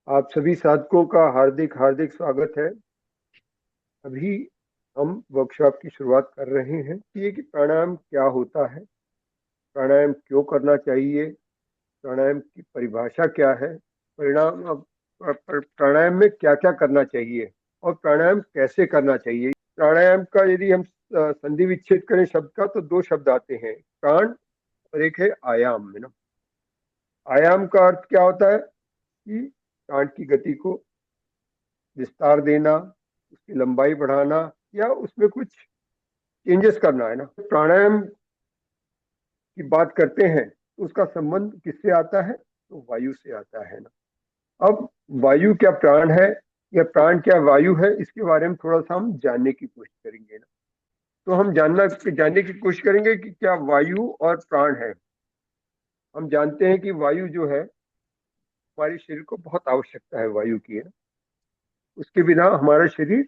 आप सभी साधकों का हार्दिक हार्दिक स्वागत है। अभी हम वर्कशॉप की शुरुआत कर रहे हैं कि ये कि प्राणायाम क्या होता है, प्राणायाम क्यों करना चाहिए, प्राणायाम की परिभाषा क्या है, प्राणायाम में क्या क्या करना चाहिए और प्राणायाम कैसे करना चाहिए। प्राणायाम का यदि हम संधि विच्छेद करें शब्द का, तो दो शब्द आते हैं, प्राण और एक है आयाम, है ना। आयाम का अर्थ क्या होता है कि प्राण की गति को विस्तार देना, उसकी लंबाई बढ़ाना या उसमें कुछ चेंजेस करना, है ना। प्राणायाम की बात करते हैं तो उसका संबंध किससे आता है, तो वायु से आता है ना। अब वायु क्या प्राण है या प्राण क्या वायु है, इसके बारे में थोड़ा सा हम जानने की कोशिश करेंगे ना। तो हम जानने की कोशिश करेंगे कि क्या वायु और प्राण है। हम जानते हैं कि वायु जो है हमारे शरीर को बहुत आवश्यकता है वायु की, है ना। उसके बिना हमारा शरीर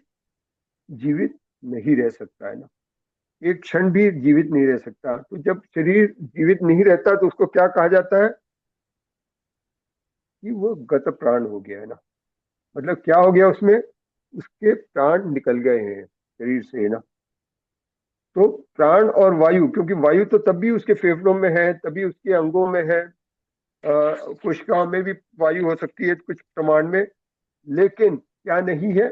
जीवित नहीं रह सकता, है ना। एक क्षण भी जीवित नहीं रह सकता। तो जब शरीर जीवित नहीं रहता तो उसको क्या कहा जाता है कि वो गत प्राण हो गया, है ना। मतलब क्या हो गया उसमें, उसके प्राण निकल गए हैं शरीर से, है ना। तो प्राण और वायु, क्योंकि वायु तो तब भी उसके फेफड़ों में है, तभी उसके अंगों में है, कोशिकाओं में भी वायु हो सकती है कुछ प्रमाण में, लेकिन क्या नहीं है,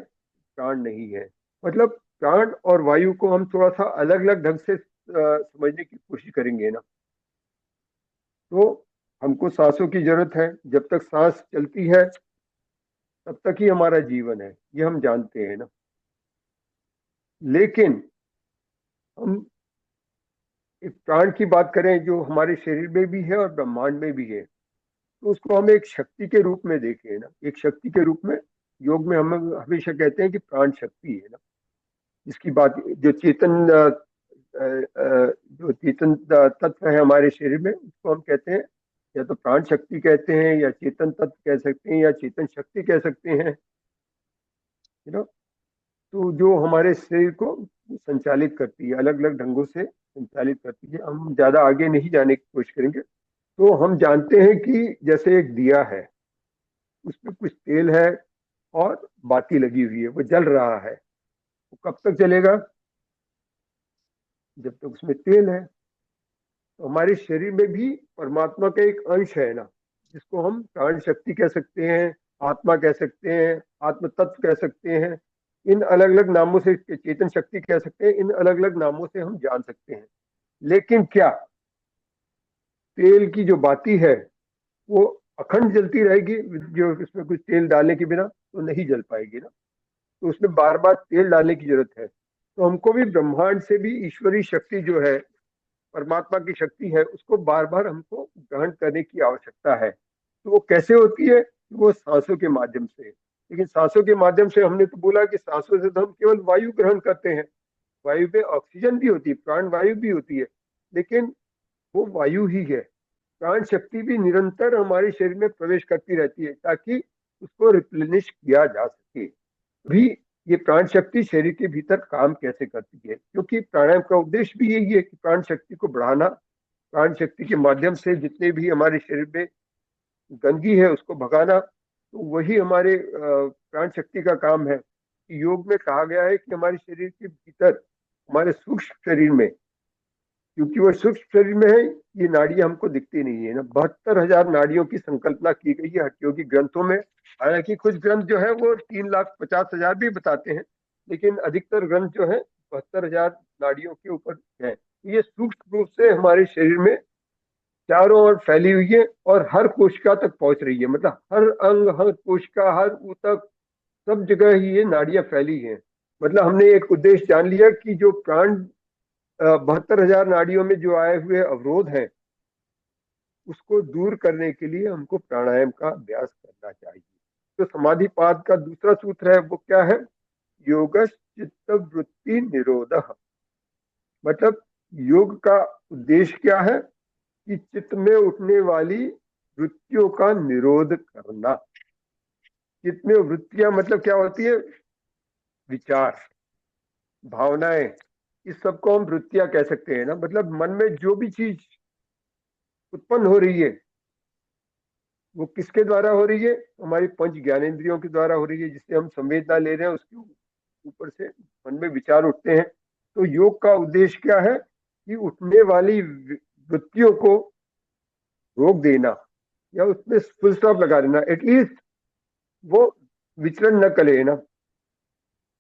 प्राण नहीं है। मतलब प्राण और वायु को हम थोड़ा सा अलग अलग ढंग से समझने की कोशिश करेंगे ना। तो हमको सांसों की जरूरत है, जब तक सांस चलती है तब तक ही हमारा जीवन है, ये हम जानते हैं ना। लेकिन हम एक प्राण की बात करें जो हमारे शरीर में भी है और ब्रह्मांड में भी है, तो उसको हम एक शक्ति के रूप में देखें ना, एक शक्ति के रूप में। योग में हम हमेशा कहते हैं कि प्राण शक्ति है ना, जिसकी बात जो चेतन जो चेतन तत्व है हमारे शरीर में, उसको हम कहते हैं, या तो प्राण शक्ति कहते हैं या चेतन तत्व कह सकते हैं या चेतन शक्ति कह सकते हैं, यू नो। तो जो हमारे शरीर को संचालित करती है, अलग अलग ढंगों से संचालित करती है। हम ज्यादा आगे नहीं जाने की कोशिश करेंगे। तो हम जानते हैं कि जैसे एक दिया है, उसमें कुछ तेल है और बाती लगी हुई है, वो जल रहा है। वो कब तक जलेगा, जब तक उसमें तेल है। तो हमारे शरीर में भी परमात्मा का एक अंश है ना, जिसको हम प्राण शक्ति कह सकते हैं, आत्मा कह सकते हैं, आत्म तत्व कह सकते हैं। इन अलग अलग नामों से, चेतन शक्ति कह सकते हैं, इन अलग अलग नामों से हम जान सकते हैं। लेकिन क्या तेल की जो बाती है वो अखंड जलती रहेगी, जो इसमें कुछ तेल डालने के बिना तो नहीं जल पाएगी ना। तो उसमें बार बार तेल डालने की जरूरत है। तो हमको भी ब्रह्मांड से भी ईश्वरीय शक्ति जो है, परमात्मा की शक्ति है, उसको बार बार हमको ग्रहण करने की आवश्यकता है। तो वो कैसे होती है, वो सांसों के माध्यम से। लेकिन सांसों के माध्यम से हमने तो बोला कि सांसों से तो हम केवल वायु ग्रहण करते हैं। वायु में ऑक्सीजन भी होती है, प्राण वायु भी होती है, लेकिन वो वायु ही है। प्राण शक्ति भी निरंतर हमारे शरीर में प्रवेश करती रहती है ताकि उसको रिप्लेनिश किया जा सके। भी ये प्राण शक्ति शरीर के भीतर काम कैसे करती है, क्योंकि प्राणायाम का उद्देश्य भी यही है कि प्राण शक्ति को बढ़ाना, प्राण शक्ति के माध्यम से जितने भी हमारे शरीर में गंदगी है उसको भगाना। तो वही हमारे प्राण शक्ति का काम है। योग में कहा गया है कि हमारे शरीर के भीतर, हमारे सूक्ष्म शरीर में, क्योंकि वो सूक्ष्म शरीर में है, ये नाड़ियां हमको दिखती नहीं है ना। 72,000 नाड़ियों की संकल्पना की गई है हठयोगी ग्रंथों में। हालांकि कुछ ग्रंथ जो है वो 3,50,000 भी बताते हैं, लेकिन अधिकतर ग्रंथ जो है 72,000 नाड़ियों के ऊपर है। ये सूक्ष्म रूप से हमारे शरीर में चारों ओर फैली हुई है और हर कोशिका तक पहुंच रही है। मतलब हर अंग, हर कोशिका, हर ऊतक, सब जगह ही ये नाड़ियां फैली हैं। मतलब हमने एक उद्देश्य जान लिया कि जो प्राण 72,000 नाड़ियों में जो आए हुए अवरोध हैं, उसको दूर करने के लिए हमको प्राणायाम का अभ्यास करना चाहिए। तो समाधिपाद का दूसरा सूत्र है, वो क्या है, योग चित्त वृत्ति निरोध। मतलब योग का उद्देश्य क्या है कि चित्त में उठने वाली वृत्तियों का निरोध करना। चित्त में वृत्तियां मतलब क्या होती है, विचार, भावनाएं, इस सबको हम वृत्तियां कह सकते हैं ना। मतलब मन में जो भी चीज उत्पन्न हो रही है, वो किसके द्वारा हो रही है? हमारी पंच ज्ञानेंद्रियों के द्वारा हो रही है, जिससे हम संवेदना ले रहे हैं, उसके ऊपर से मन में विचार उठते हैं। तो योग का उद्देश्य क्या है कि उठने वाली वृत्तियों को रोक देना या उसमें फुल स्टॉप लगा देना, एटलीस्ट वो विचलन न करे ना।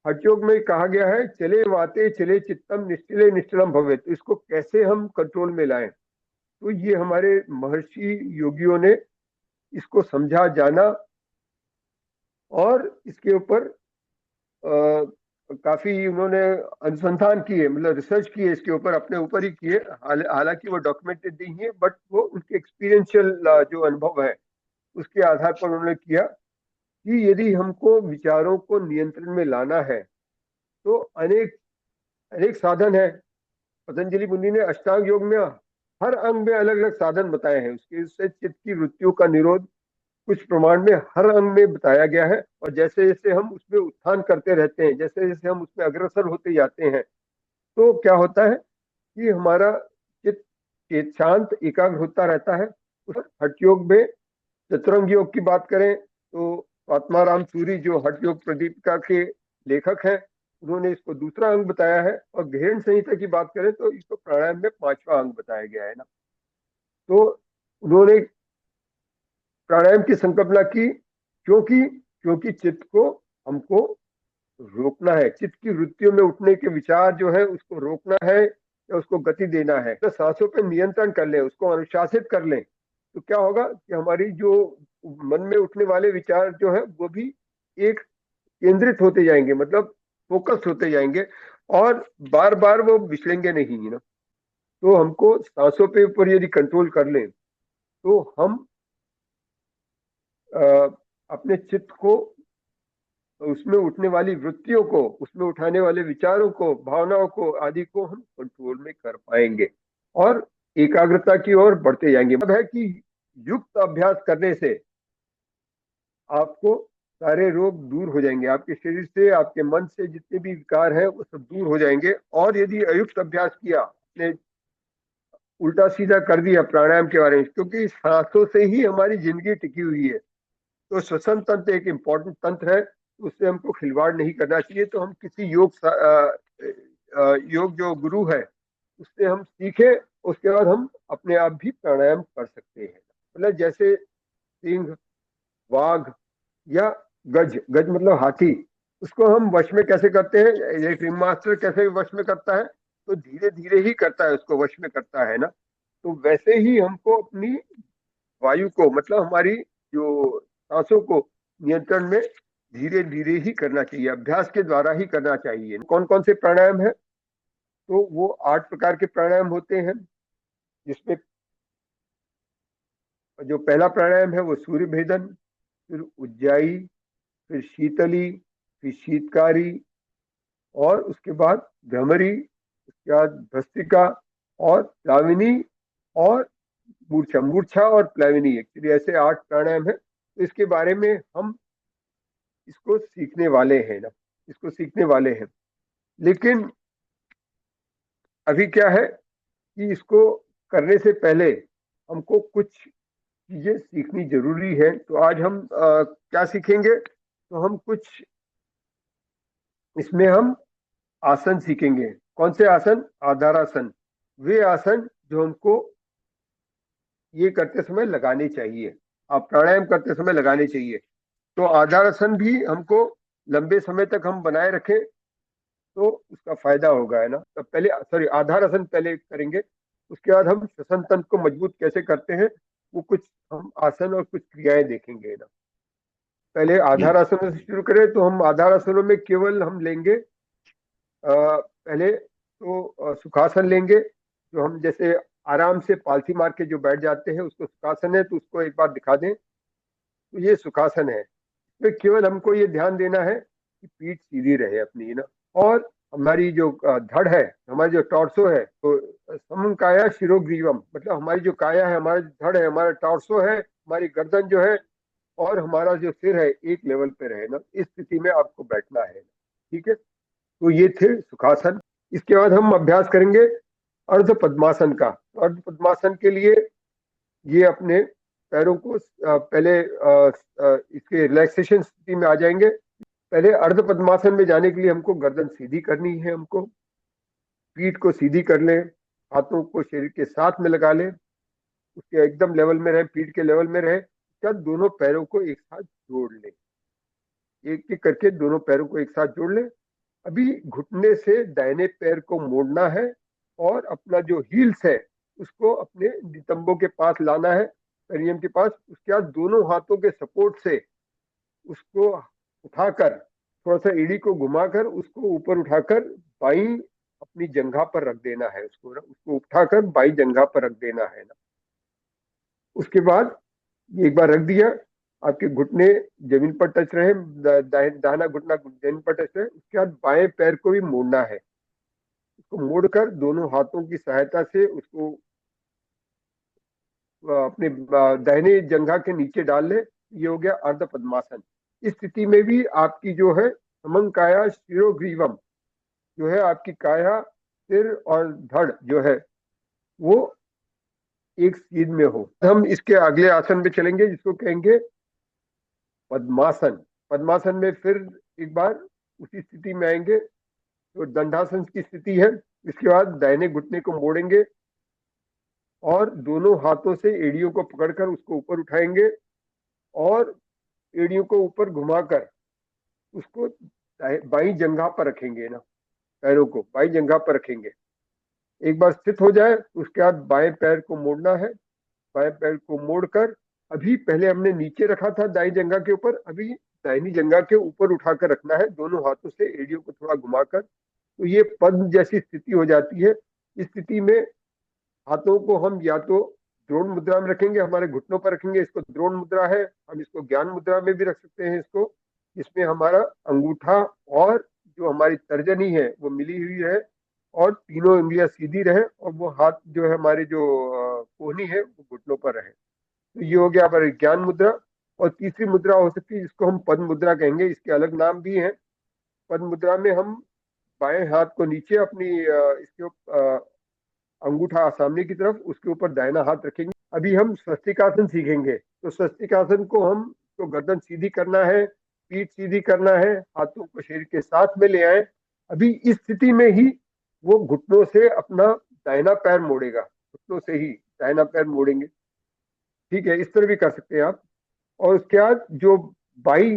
हठ योग में कहा गया है चले वाते चले चित्तम निश्चले निश्चलम भवे, तो इसको कैसे हम कंट्रोल में लाएं? तो ये हमारे महर्षि योगियों ने इसको समझा जाना और इसके ऊपर काफी उन्होंने अनुसंधान किए, मतलब रिसर्च किए इसके ऊपर, अपने ऊपर ही किए। हालांकि वो डॉक्यूमेंटेड नहीं है, बट वो उनके एक्सपीरियंशियल जो अनुभव है उसके आधार पर उन्होंने किया कि यदि हमको विचारों को नियंत्रण में लाना है तो अनेक अनेक साधन है। पतंजलि मुनि ने अष्टांग योग में हर अंग में अलग अलग साधन बताए हैं, उसके उससे चित्त की वृत्तियों का निरोध कुछ प्रमाण में हर अंग में बताया गया है। और जैसे जैसे हम उसमें उत्थान करते रहते हैं, जैसे जैसे हम उसमें अग्रसर होते जाते हैं, तो क्या होता है कि हमारा चित्त शांत एकाग्र होता रहता है। उस हठ योग में चतुरंग योग की बात करें तो आत्माराम सूरी जो हठ योग प्रदीपिका के लेखक हैं, उन्होंने इसको दूसरा अंग बताया है। और गहन संहिता की बात करें तो इसको प्राणायाम में पांचवा अंग बताया गया है ना। तो उन्होंने प्राणायाम की संकल्पना की, क्योंकि क्योंकि चित्त को हमको रोकना है, चित्त की वृत्तियों में उठने के विचार जो है उसको रोकना है या उसको गति देना है। तो सांसों पे नियंत्रण कर लें, उसको अनुशासित कर लें, तो क्या होगा कि हमारी जो मन में उठने वाले विचार जो है वो भी एक केंद्रित होते जाएंगे, मतलब फोकस होते जाएंगे और बार बार वो विचलेंगे नहीं है ना। तो हमको सांसों पे ऊपर यदि कंट्रोल कर लें तो हम अपने चित्त को, उसमें उठने वाली वृत्तियों को, उसमें उठाने वाले विचारों को, भावनाओं को आदि को हम कंट्रोल में कर पाएंगे और एकाग्रता की ओर बढ़ते जाएंगे। मतलब है कि युक्त अभ्यास करने से आपको सारे रोग दूर हो जाएंगे, आपके शरीर से, आपके मन से जितने भी विकार है वो सब दूर हो जाएंगे। और यदि अयुक्त अभ्यास किया, आपने उल्टा सीधा कर दिया प्राणायाम के बारे में, क्योंकि सांसों से ही हमारी जिंदगी टिकी हुई है, तो श्वसन तंत्र एक इम्पॉर्टेंट तंत्र है, उससे हमको खिलवाड़ नहीं करना चाहिए। तो हम किसी योग जो गुरु है उससे हम सीखे, उसके बाद हम अपने आप भी प्राणायाम कर सकते हैं। मतलब जैसे सिंह, वाघ या गज, गज मतलब हाथी, उसको हम वश में कैसे करते हैं, ये रिंग मास्टर कैसे वश में करता है, तो धीरे धीरे ही करता है, उसको वश में करता है ना। तो वैसे ही हमको अपनी वायु को, मतलब हमारी जो सांसों को नियंत्रण में धीरे धीरे ही करना चाहिए, अभ्यास के द्वारा ही करना चाहिए। कौन कौन से प्राणायाम है? तो वो 8 प्रकार के प्राणायाम होते हैं, जिसमें जो पहला प्राणायाम है वो सूर्य भेदन, फिर उज्जाई, फिर शीतली, फिर शीतकारी, और उसके बाद भ्रमरी, उसके बाद भस्त्रिका और प्लाविनी और मूर्छा। मूर्छा और प्लाविनी, एक्चुअली ऐसे 8 प्राणायाम है। तो इसके बारे में हम इसको सीखने वाले हैं ना, इसको सीखने वाले हैं। लेकिन अभी क्या है कि इसको करने से पहले हमको कुछ चीजें सीखनी जरूरी है। तो आज हम क्या सीखेंगे? तो हम कुछ इसमें हम आसन सीखेंगे। कौन से आसन? आधारासन। वे आसन जो हमको ये करते समय लगाने चाहिए, आप प्राणायाम करते समय लगाने चाहिए। तो आधारासन भी हमको लंबे समय तक हम बनाए रखें तो उसका फायदा होगा, है ना। तो पहले, सॉरी, आधार आसन पहले करेंगे, उसके बाद हम श्वसन तंत्र को मजबूत कैसे करते हैं वो कुछ हम आसन और कुछ क्रियाएं देखेंगे ना। पहले जी। आधार आसन से शुरू करें तो हम आधार आसनों में केवल हम लेंगे पहले तो सुखासन लेंगे, जो हम जैसे आराम से पालथी मार के जो बैठ जाते हैं उसको सुखासन है। तो उसको एक बार दिखा दें, तो ये सुखासन है। तो केवल हमको ये ध्यान देना है कि पीठ सीधी रहे अपनी ना, और हमारी जो धड़ है, हमारी जो टॉर्सो है, तो समकाया शिरोग्रीवम, मतलब हमारी जो काया है, हमारा जो धड़ है, हमारा टॉर्सो है, हमारी गर्दन जो है और हमारा जो सिर है एक लेवल पे रहे ना, इस स्थिति में आपको बैठना है। ठीक है, तो ये थे सुखासन। इसके बाद हम अभ्यास करेंगे अर्ध पद्मासन का। अर्ध पद्मासन के लिए ये अपने पैरों को पहले इसके रिलैक्सेशन स्थिति में आ जाएंगे। पहले अर्ध पद्मासन में जाने के लिए हमको गर्दन सीधी करनी है, हमको पीठ को सीधी कर लें, हाथों को शरीर के साथ में लगा लें, उसके एकदम लेवल में रहे, पीठ के लेवल में रहे। क्या दोनों पैरों को एक साथ जोड़ लें, एक एक करके दोनों पैरों को एक साथ जोड़ लें। अभी घुटने से दाहिने पैर को मोड़ना है और अपना जो हील्स है उसको अपने नितंबों के पास लाना है, पेरियम के पास। उसके बाद दोनों हाथों के सपोर्ट से उसको उठाकर, थोड़ा सा एड़ी को घुमाकर उसको ऊपर उठाकर बाई अपनी जंघा पर रख देना है, उसको उठाकर बाई जंघा पर रख देना है ना। उसके बाद एक बार रख दिया, आपके घुटने जमीन पर टच रहे, दाहिना घुटना जमीन पर टच रहे। उसके बाद बाएं पैर को भी मोड़ना है, उसको मोड़कर दोनों हाथों की सहायता से उसको अपने दाहिने जंघा के नीचे डाल ले। ये हो गया अर्ध पद्मासन। इस स्थिति में भी आपकी जो है समंकाया शिरोग्रीवम, जो है आपकी काया, सिर और धड़ जो है वो एक सीध में हो। हम इसके अगले आसन पे चलेंगे जिसको कहेंगे पद्मासन। पद्मासन में फिर एक बार उसी स्थिति में आएंगे, तो दंडासन की स्थिति है। इसके बाद दाहिने घुटने को मोड़ेंगे और दोनों हाथों से एड़ियों को पकड़कर उसको ऊपर उठाएंगे और एड़ियों को ऊपर घुमाकर उसको बाई जंघा पर रखेंगे ना, पैरों को बाई जंघा पर रखेंगे। एक बार स्थित हो जाए उसके बाद बाएं पैर को मोड़ना है, बाएं पैर को मोड़कर, अभी पहले हमने नीचे रखा था दाई जंघा के ऊपर, अभी दाहिनी जंघा के ऊपर उठाकर रखना है दोनों हाथों से एड़ियों को थोड़ा घुमाकर। तो ये पद्म जैसी स्थिति हो जाती है। इस स्थिति में हाथों को हम या तो द्रोण मुद्रा में रखेंगे, हमारे घुटनों पर रखेंगे, इसको द्रोण मुद्रा है। हम इसको ज्ञान मुद्रा में भी रख सकते हैं इसको, जिसमें हमारा अंगूठा और जो हमारी तर्जनी है वो मिली हुई है और तीनों उंगलियां सीधी रहे और वो हाथ जो है हमारे जो कोहनी है वो घुटनों पर रहे। तो ये हो गया हमारी ज्ञान मुद्रा। और तीसरी मुद्रा हो सकती है जिसको हम पद्म मुद्रा कहेंगे, इसके अलग नाम भी हैं। पद्म मुद्रा में हम बाएं हाथ को नीचे अपनी इसके अंगूठा सामने की तरफ, उसके ऊपर दाहिना हाथ रखेंगे। अभी हम स्वस्तिकासन सीखेंगे। तो स्वस्तिकासन को हम तो गर्दन सीधी करना है, पीठ सीधी करना है, हाथों को शरीर के साथ में ले आए। अभी इस स्थिति में ही वो घुटनों से अपना दाहिना पैर मोड़ेगा, घुटनों से ही दाहिना पैर मोड़ेंगे। ठीक है, इस तरह भी कर सकते हैं आप। और उसके बाद जो बाई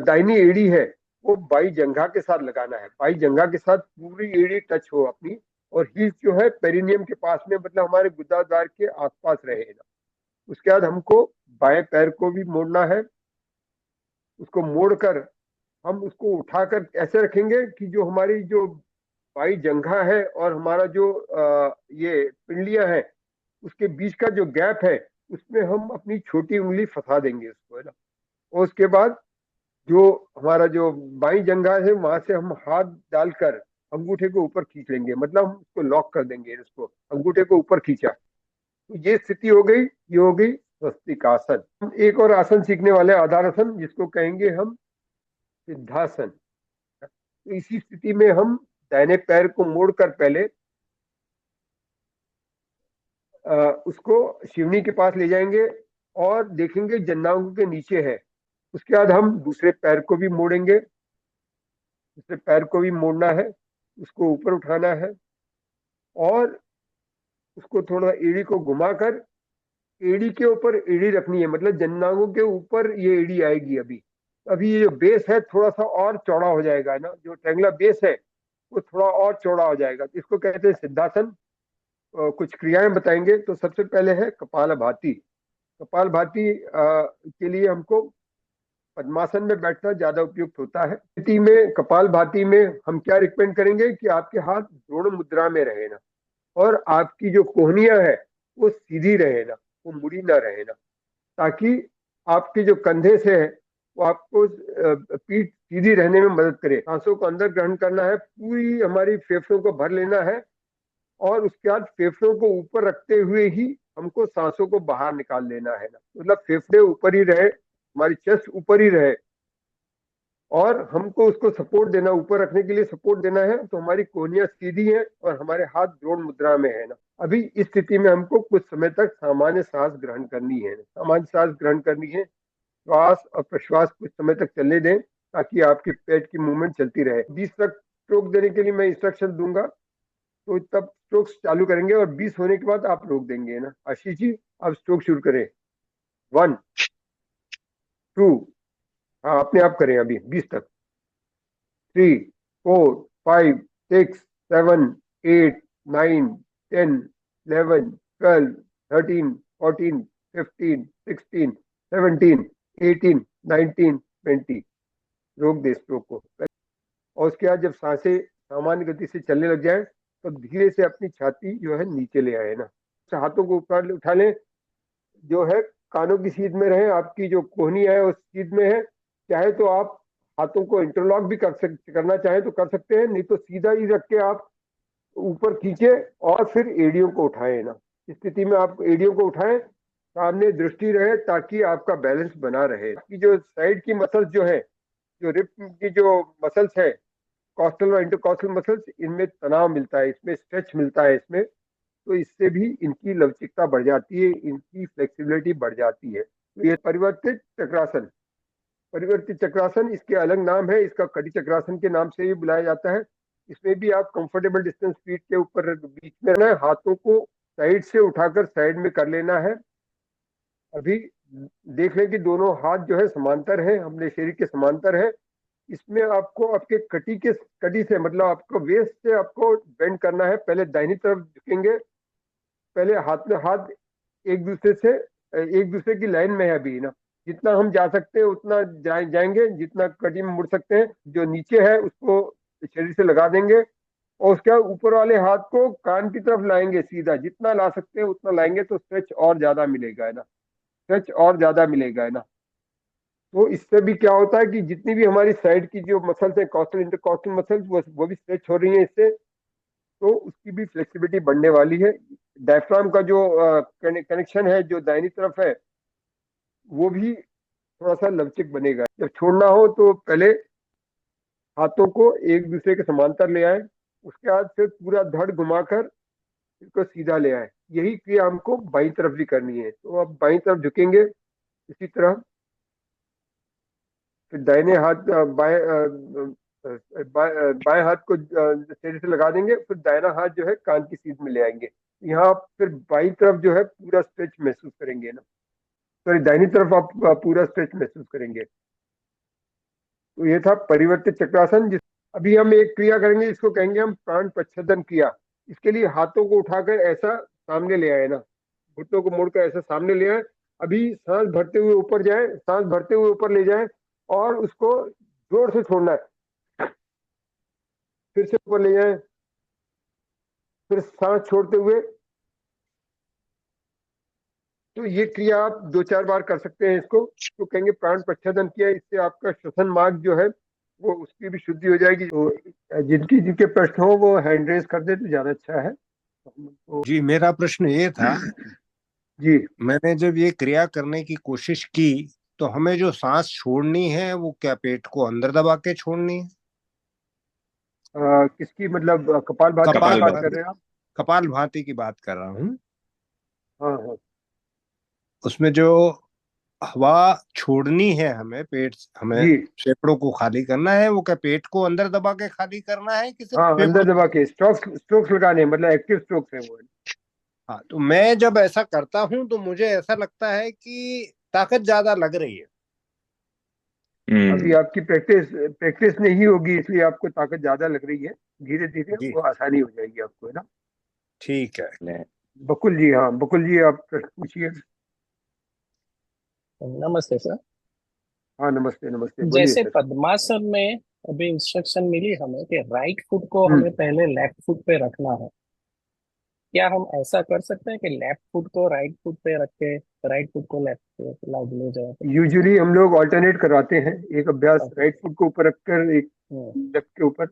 दाहिनी एड़ी है वो बाई जंघा के साथ लगाना है, बाई जंघा के साथ पूरी एड़ी टच हो अपनी, और हील्स जो है पेरिनियम के पास में, मतलब हमारे गुदाद्वार के आसपास रहेगा। उसके बाद हमको बाएं पैर को भी मोड़ना है, उसको मोड़कर हम उसको उठाकर ऐसे रखेंगे कि जो हमारी जो बाई जंघा है और हमारा जो ये पिंडलियां है उसके बीच का जो गैप है उसमें हम अपनी छोटी उंगली फंसा देंगे उसको, है ना। और उसके बाद जो हमारा जो बाई जंघा है वहां से हम हाथ डालकर अंगूठे को ऊपर खींच लेंगे, मतलब हम उसको लॉक कर देंगे, इसको अंगूठे को ऊपर खींचा। तो ये स्थिति हो गई, ये हो गई स्वस्तिकासन। हम एक और आसन सीखने वाले आधार आसन, जिसको कहेंगे हम सिद्धासन। तो इसी स्थिति में हम दाहिने पैर को मोड़कर पहले उसको शिवनी के पास ले जाएंगे और देखेंगे जन्नांगों के नीचे है। उसके बाद हम दूसरे पैर को भी मोड़ेंगे, दूसरे पैर को भी मोड़ना है, उसको ऊपर उठाना है और उसको थोड़ा एड़ी को घुमाकर एड़ी के ऊपर एड़ी रखनी है, मतलब जन्नांगों के ऊपर ये एड़ी आएगी। अभी अभी ये जो बेस है थोड़ा सा और चौड़ा हो जाएगा ना, जो ट्रेंगुलर बेस है वो थोड़ा और चौड़ा हो जाएगा। तो इसको कहते हैं सिद्धासन। कुछ क्रियाएं बताएंगे। तो सबसे पहले है कपालभाति। कपालभाति के लिए हमको पद्मासन में बैठना ज्यादा उपयुक्त होता है। स्थिति में कपालभाति में हम क्या रिकमेंड करेंगे कि आपके हाथ द्रोण मुद्रा में रहे ना, और आपकी जो कोहनियां है वो सीधी रहे ना, वो मुड़ी ना रहे ना, ताकि आपके जो कंधे से है वो आपको पीठ सीधी रहने में मदद करे। सांसों को अंदर ग्रहण करना है, पूरी हमारी फेफड़ों को भर लेना है और उसके बाद फेफड़ों को ऊपर रखते हुए ही हमको सांसों को बाहर निकाल लेना है ना, मतलब फेफड़े ऊपर ही रहे, हमारी चेस्ट ऊपर ही रहे और हमको उसको सपोर्ट देना, ऊपर रखने के लिए सपोर्ट देना है। तो हमारी कोहनियां सीधी है और हमारे हाथ द्रोण मुद्रा में है ना। अभी इस स्थिति में हमको कुछ समय तक सामान्य सांस ग्रहण करनी है, सामान्य सांस ग्रहण करनी है। श्वास और प्रश्वास कुछ समय तक चलने दें ताकि आपके पेट की मूवमेंट चलती रहे। 20 तक स्ट्रोक देने के लिए मैं इंस्ट्रक्शन दूंगा, तो तब स्ट्रोक चालू करेंगे और 20 होने के बाद आप रोक देंगे ना। आशीष जी आप स्ट्रोक शुरू करें। 1 2, हाँ अपने आप करें अभी 20 तक। 3 4 5 6 7 8 9 10 11 12 13 14 15 16 17 18 19 20। रोक दे स्ट्रोक को। और उसके बाद जब सांसें सामान्य गति से चलने लग जाए तो धीरे से अपनी छाती जो है नीचे ले आए ना। हाथों को ऊपर उठा लें, जो है कानों की सीध में रहे, आपकी जो कोहनी है उस सीध में है। चाहे तो आप हाथों को इंटरलॉक भी करना चाहे तो कर सकते हैं, नहीं तो सीधा ही रख के आप ऊपर खींचे और फिर एड़ियों को उठाएं ना। इस स्थिति में आप एड़ियों को उठाएं, सामने दृष्टि रहे ताकि आपका बैलेंस बना रहे। कि जो साइड की मसल्स जो है, जो रिप की जो मसल्स है, कॉस्टल और इंटरकॉस्टल मसल्स, इनमें तनाव मिलता है, इसमें स्ट्रेच मिलता है इसमें। तो इससे भी इनकी लवचिकता बढ़ जाती है, इनकी फ्लेक्सिबिलिटी बढ़ जाती है। तो ये परिवर्तित चक्रासन, परिवर्तित चक्रासन इसके अलग नाम है, इसका कटी चक्रासन के नाम से भी बुलाया जाता है। इसमें भी आप कंफर्टेबल डिस्टेंस फीट के ऊपर बीच में रहना है, हाथों को साइड से उठाकर साइड में कर लेना है। अभी देख लें कि दोनों हाथ जो है समांतर है, अपने शरीर के समांतर है। इसमें आपको आपके कटी से मतलब आपको वेस्ट से आपको बेंड करना है। पहले दाहिनी तरफ झुकेंगे, पहले हाथ में हाथ एक दूसरे से एक दूसरे की लाइन में है अभी ना। जितना हम जा सकते हैं उतना जाएंगे, जितना कटी में मुड़ सकते हैं। जो नीचे है उसको शरीर से लगा देंगे और उसके बाद ऊपर वाले हाथ को कान की तरफ लाएंगे, सीधा जितना ला सकते हैं उतना लाएंगे तो स्ट्रेच और ज्यादा मिलेगा है ना, स्ट्रेच और ज्यादा मिलेगा है ना। तो इससे भी क्या होता है कि जितनी भी हमारी साइड की जो मसल्स है, कॉस्टल इंटरकॉस्टल मसल्स, वो भी स्ट्रेच हो रही है इससे। तो उसकी भी फ्लेक्सिबिलिटी बढ़ने वाली है। डायफ्राम का जो कनेक्शन है जो दाहिनी तरफ है, वो भी थोड़ा सा लवचिक बनेगा। जब छोड़ना हो तो पहले हाथों को एक दूसरे के समांतर ले आए, उसके बाद फिर पूरा धड़ घुमाकर इसको सीधा ले आए। यही क्रिया हमको बाईं तरफ भी करनी है। तो अब बाईं तरफ झुकेंगे इसी तरह, फिर दाहिने हाथ बाएं हाथ को शरीर से लगा देंगे, फिर दाहिना हाथ जो है कान की सीध में ले आएंगे। यहाँ आप फिर बाईं तरफ जो है पूरा स्ट्रेच महसूस करेंगे ना, सॉरी दाहिनी तरफ आप पूरा स्ट्रेच महसूस करेंगे। तो ये था परिवर्तित चक्रासन। जिस अभी हम एक क्रिया करेंगे, इसको कहेंगे हम प्राण प्रच्छेदन क्रिया। इसके लिए हाथों को उठाकर ऐसा सामने ले आए ना, घुटनों को मोड़कर ऐसा सामने ले आए। अभी सांस भरते हुए ऊपर जाए, सांस भरते हुए ऊपर ले जाए और उसको जोर से छोड़ना है। फिर से ऊपर ले जाए, फिर सांस छोड़ते हुए। तो ये क्रिया आप 2-4 बार कर सकते हैं इसको। तो कहेंगे प्राण प्रच्छेदन किया, इससे आपका श्वसन मार्ग जो है वो उसकी भी शुद्धि हो जाएगी। तो जिनकी जिनके प्रश्न हो वो हैंड रेज कर दे तो ज्यादा अच्छा है। तो जी मेरा प्रश्न ये था, जी मैंने जब ये क्रिया करने की कोशिश की तो हमें जो सांस छोड़नी है वो क्या पेट को अंदर दबा के छोड़नी है? किसकी मतलब कपालभाति की कपाल बात कर भाती, रहे हैं आप? कपाल भाती की बात कर रहा हूँ। हाँ हाँ। उसमें जो हवा छोड़नी है हमें, पेट हमें जी फेफड़ों को खाली करना है, वो क्या पेट को अंदर दबा के खाली करना है कि सिर्फ हाँ, अंदर फेफड़ों? दबा के स्ट्रोक्स स्ट्रोक्स लगाने, मतलब एक्टिव स्ट्रोक्स है वो। हाँ, तो मैं जब ऐसा करता हूँ तो मुझे ऐसा लगता है कि ताकत ज्यादा लग रही है। अभी आपकी प्रैक्टिस प्रैक्टिस नहीं होगी, इसलिए आपको ताकत ज्यादा लग रही है। धीरे धीरे जी वो आसानी हो जाएगी आपको है ना। ठीक है। बकुल जी, हाँ बकुल जी आप प्रश्न पूछिए। नमस्ते सर। हाँ नमस्ते नमस्ते, बोलिए जैसे सर। पद्मासन में अभी इंस्ट्रक्शन मिली हमें कि राइट फुट को हम्म। हमें पहले लेफ्ट फुट पे रखना है। क्या हम ऐसा कर सकते हैं कि लेफ्ट फुट को राइट फुट पे रख के राइट फुट को लेफ्ट पे ले जाए तो? यूजुअली हम लोग ऑल्टरनेट कराते हैं, एक अभ्यास ओके। राइट फुट के ऊपर रखकर, एक हम्म, लेफ्ट के ऊपर।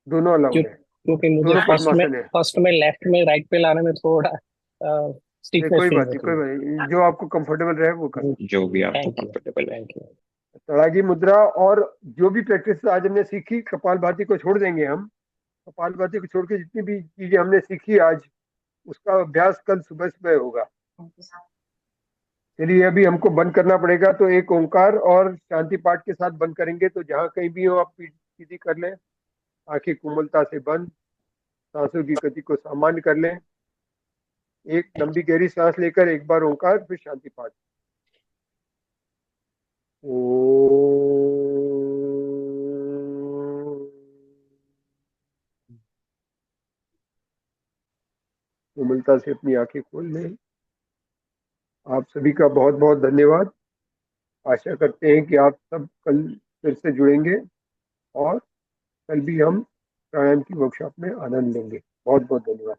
दोनों अलाउड है, क्योंकि मुझे दोनों पद्मासन है। फर्स्ट में लेफ्ट में राइट पे लाने में थोड़ा नहीं स्टिफनेस कोई फील बात नहीं, होती कोई है। बात नहीं, जो आपको कंफर्टेबल रहे वो कर। जो भी आपको थैंक यू, कंफर्टेबल है। Thank you. तड़ागी मुद्रा और जो भी प्रैक्टिस आज हमने सीखी, कपालभाति को छोड़ देंगे हम। कपालभाति को छोड़ के जितनी भी चीजें हमने सीखी आज, उसका अभ्यास कल सुबह सुबह होगा। चलिए अभी हमको बंद करना पड़ेगा, तो एक ओंकार और शांति पाठ के साथ बंद करेंगे। तो जहाँ कहीं भी हो आप पीठ सीधी कर लें, आंखें कोमलता से बंद, सांसों की गति को सामान्य कर लें। एक लंबी गहरी सांस लेकर एक बार ओंकार, फिर शांति पाठ। कोमलता से अपनी आंखें खोल लें। आप सभी का बहुत बहुत धन्यवाद। आशा करते हैं कि आप सब कल फिर से जुड़ेंगे और कल भी हम प्राणायाम की वर्कशॉप में आनंद लेंगे। बहुत बहुत धन्यवाद।